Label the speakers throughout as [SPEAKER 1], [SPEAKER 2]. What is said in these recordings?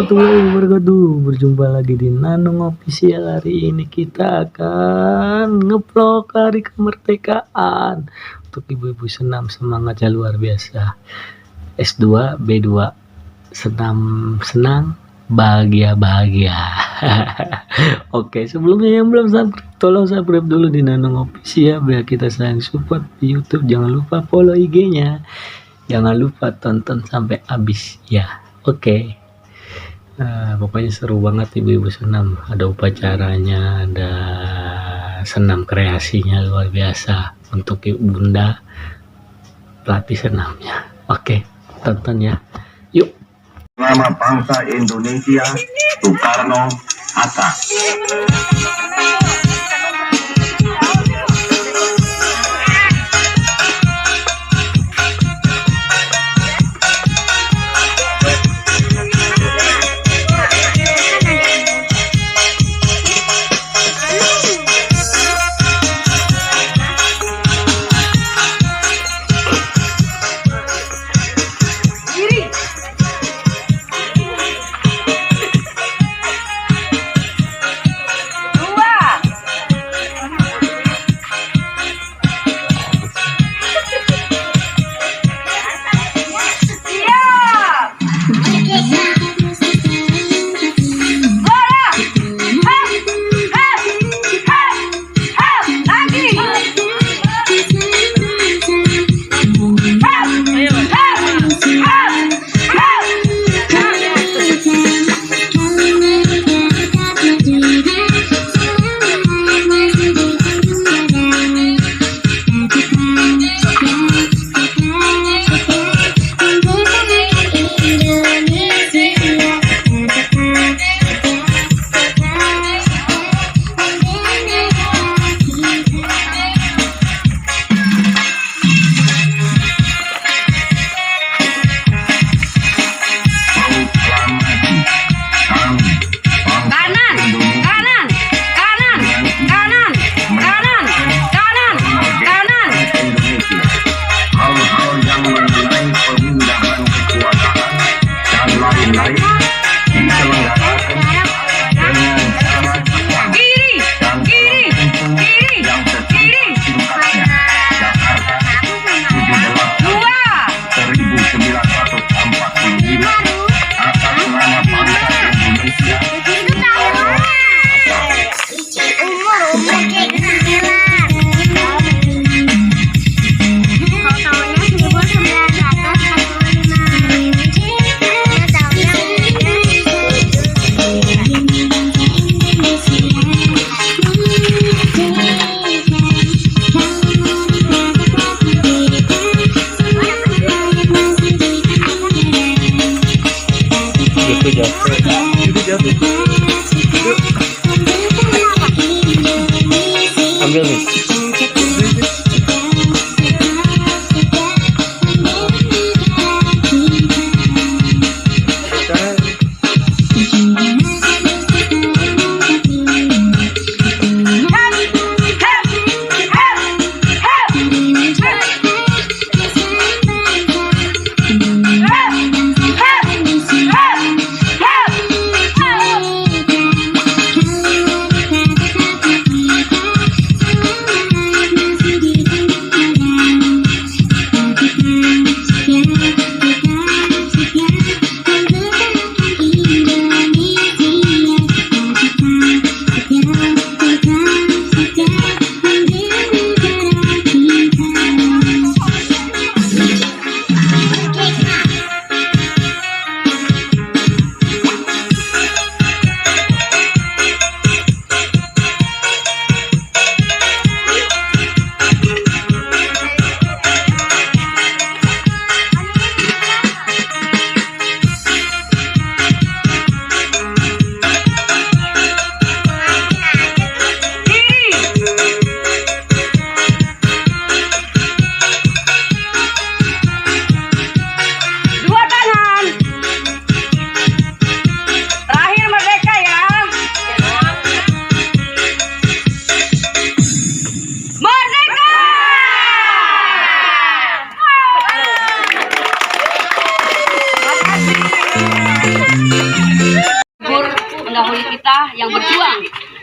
[SPEAKER 1] warahmatullahi wabarakatuh. Berjumpa lagi di Nanung Official. Hari ini kita akan ngevlog hari kemerdekaan. Untuk ibu-ibu senam, semangatnya luar biasa. S2, B2, senang, bahagia. Oke, sebelumnya yang belum subscribe, tolong subscribe dulu di Nanung Official biar kita saling support di YouTube. Jangan lupa follow IG-nya. Jangan lupa tonton sampai habis ya. Oke. Pokoknya seru banget ibu-ibu senam. Ada upacaranya, ada senam kreasinya luar biasa untuk ibu bunda pelatih senamnya. Oke, tonton ya. Yuk.
[SPEAKER 2] Nama bangsa Indonesia, Soekarno Hatta.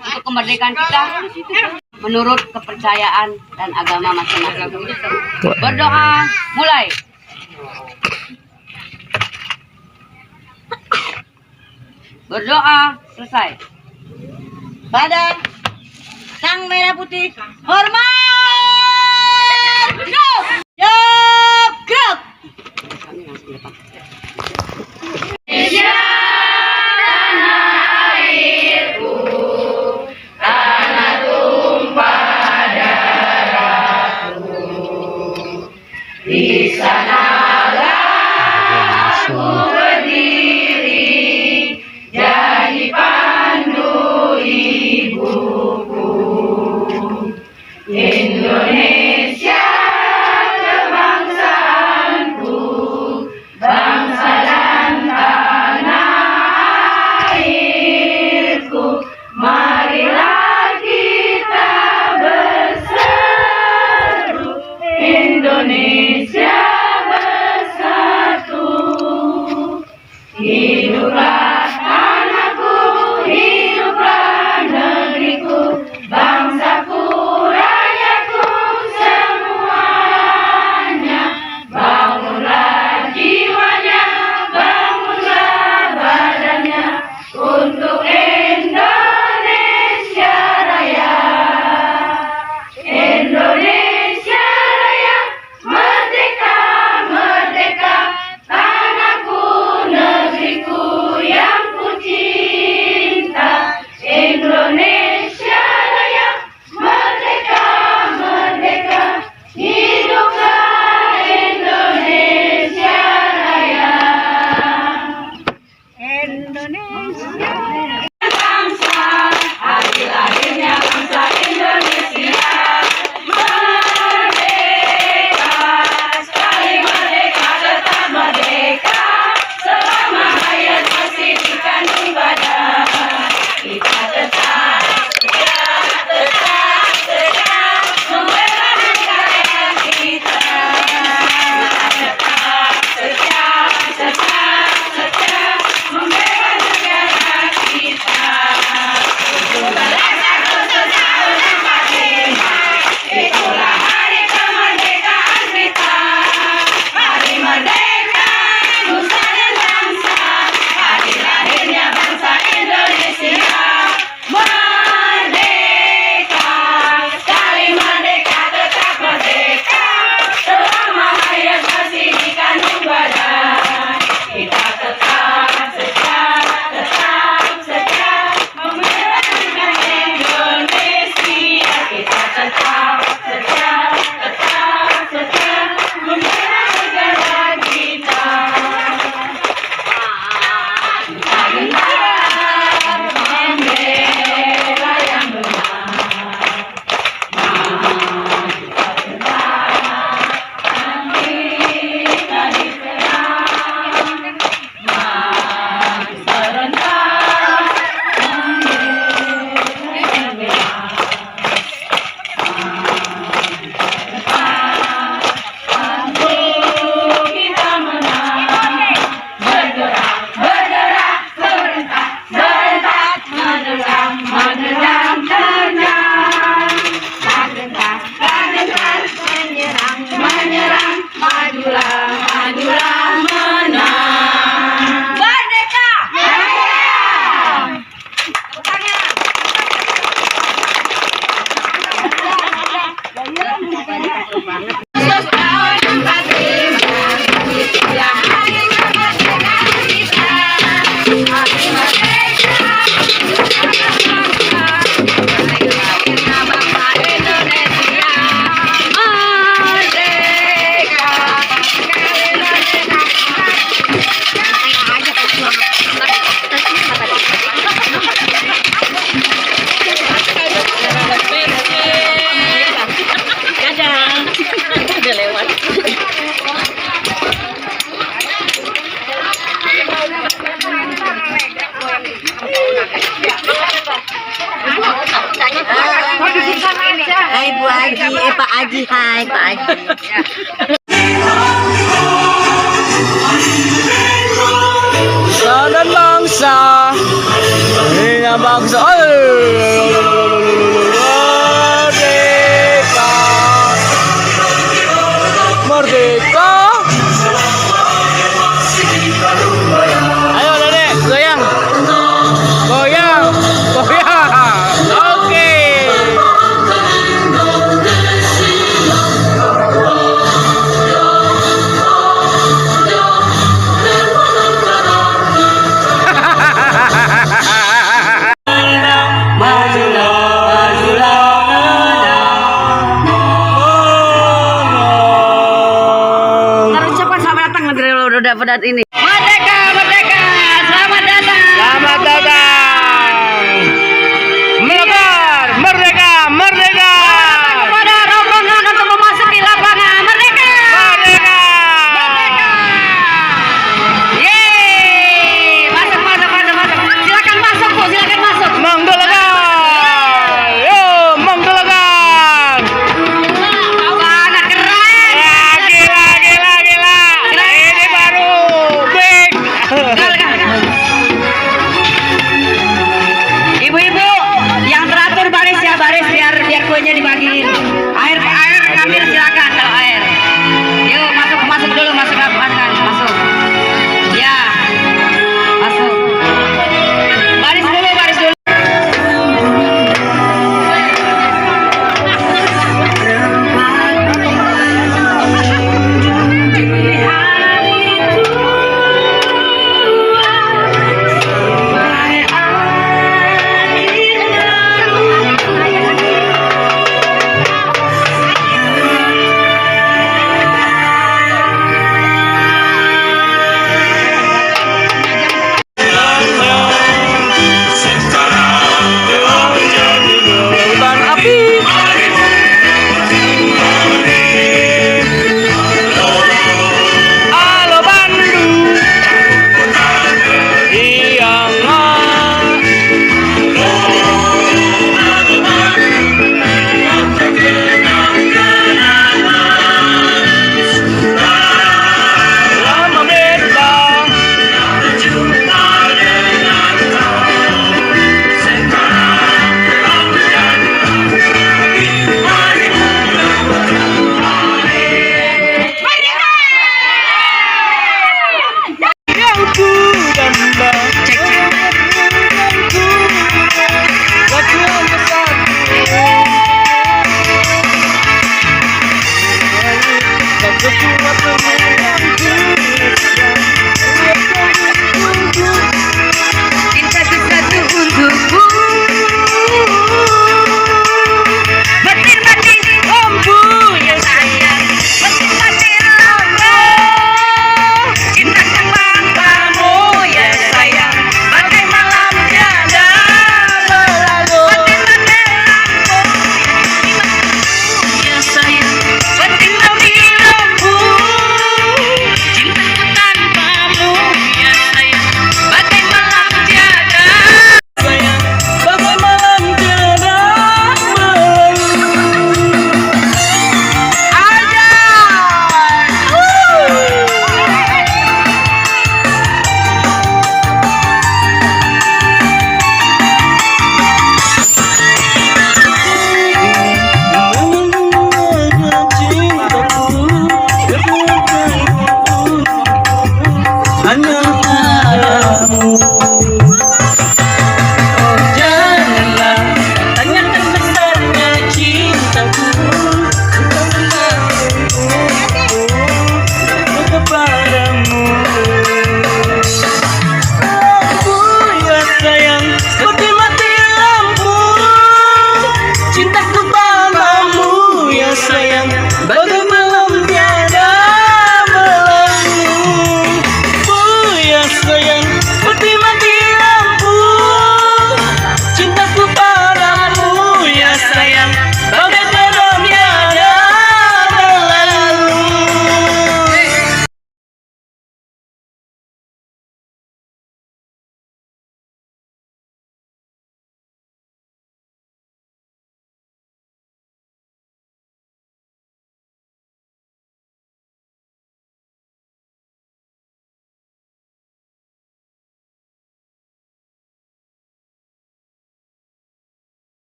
[SPEAKER 3] untuk kemerdekaan kita menurut kepercayaan dan agama masing-masing. Berdoa, mulai. Berdoa, selesai. Pada Sang Merah Putih, hormat! Gerak! Gerak! Indonesia, tanah airku, tanah tumpah darahku, di sanalah aku berdiri, jadi pandu ibuku. Indonesia kebangsaanku, bangsa dan tanah airku, marilah kita berseru, Indonesia bersatu. Hiduplah tanahku, hiduplah negeriku, bangsaku, rakyatku semuanya. Bangunlah jiwanya, bangunlah badannya, untuk Indonesia Raya. Indonesia Raya, merdeka, merdeka, tanahku, negeriku yang ku cinta. Indonesia Raya, merdeka, merdeka, hiduplah Indonesia Raya. Indonesia bangsa, hari lahirnya bangsa Indonesia. Merdeka, sekali merdeka tetap merdeka, selama hayat masih di kandung badan. Kita tetap membela negara kita. Tetap membela negara kita. Itulah hari kemerdekaan kita. Hari merdeka, nusa dan bangsa. Hari lahirnya bangsa Indonesia. Merdeka, sekali merdeka tetap merdeka, selama hayat masih di kandung badan. Kita tetap membela negara Indonesia. Kita tetap membela negara kita. Kita gentar membela yang benar. Kita diserang, serentak kita menang. Bergerak, bergerak, serentak, serentak, menerang, menerang, tenang. Lagentar, lagentar, menyerang, menyerang, majulah, majulah, menang. Merdeka! Jaya!
[SPEAKER 4] Hai Bu Aji, Pak Aji, hai Pak Aji.
[SPEAKER 1] Dan bangsa, bangsa.
[SPEAKER 4] benar-benar ini. Merdeka, merdeka, selamat datang.
[SPEAKER 5] Selamat datang. Melekar, merdeka, merdeka.
[SPEAKER 4] Kepada rombongan untuk memasuki lapangan merdeka.
[SPEAKER 5] Merdeka.
[SPEAKER 4] Yeay, masuk. Silakan masuk Bu, silakan masuk.
[SPEAKER 5] Menggelegar. Yo, menggelegar.
[SPEAKER 4] Sangat keren.
[SPEAKER 5] Ya, gila. Ini baru